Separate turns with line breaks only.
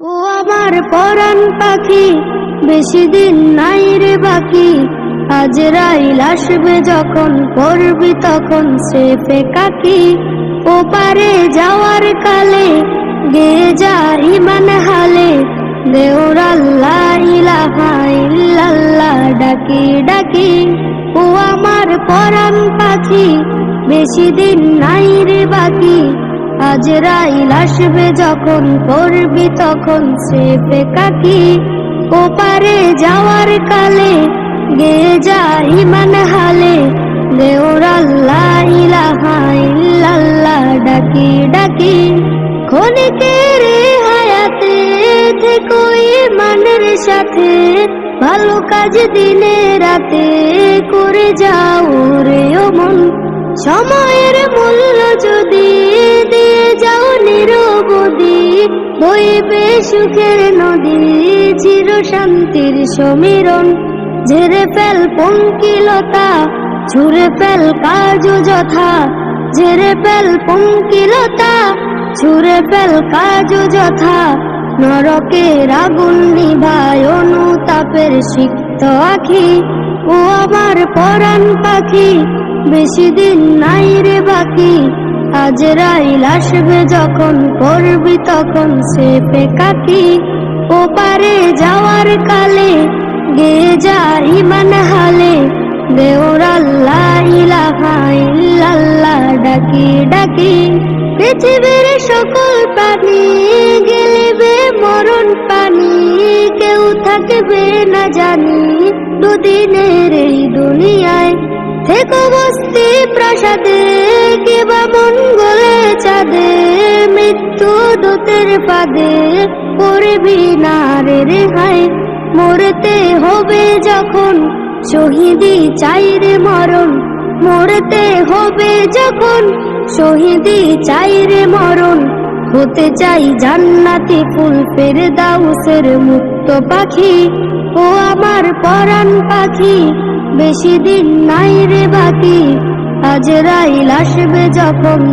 ও আমার পরাণ পাখি, বেশি দিন নাই রে বাকি। আজরাইল আসবে যখন, করবি তখন স্রেফে কাকি। ও পারে যাওয়ার কালে, গেয়ে যা ইমান হালে। দেওর আল্লাহ ইলাহা ইল্লাল্লাহ ডাকি ডাকি। ও আমার পরাণ পাখি, বেশি দিন নাই রে বাকি। আজরাইল আসবে যখন, করবি তখন স্রেফে কাকি। ও পারে যাওয়ার কালে, গেয়ে যা ইমান হালে। দেওর আল্লাহ ইলাহা ইল্লাল্লাহ ডাকি ডাকি। ক্ষণিকের হায়াতে থেকো ইমানের সাথে, ভালো কাজ দিনে রাতে করে যাও রে ও মন। সময়ের মূল্য যদি দিয়ে যাও নিরবধি, বইবে সুখের নদী, চির শান্তির সমীরণ। ঝেড়ে ফেল পঙ্কিলতা, ছুঁড়ে ফেল কাজ যথা। ঝেড়ে ফেল পঙ্কিলতা, ছুঁড়ে ফেল কাজ যথা। নরকের আগুন নিভায় অনুতাপের সিক্ত আখি। ও আমার পরাণ পাখি, বেশি দিন নাই রে বাকি। আজরাইল আসবে যখন, করবি তখন স্রেফে কাকি। ও পারে যাওয়ার কালে, গেয়ে যা ইমান হালে। দেওর আল্লাহ ইলাহা ইল্লাল্লাহ ডাকি ডাকি। পৃথিবীর সকল প্রাণী গেলিবে মরণ পানি, কেউ থাকবে না জানি দুদিনের এই দুনিয়ায়। থেকো বস্তি প্রাসাদে, কিবা মঙ্গলে চাঁদে, মৃত্যু দূতের পাদে করবি না রে রেহাই। মরতে হবে যখন, শহীদি চাই রে মরণ। মরতে হবে যখন, শহীদি চাই রে মরণ। হতে চাই জান্নাতি ফুল ফেরদাউসের মুক্ত পাখি। ও আমার পরাণ পাখি, বেশি দিন নাই রে বাকি। আজরাইল আসবে যখন।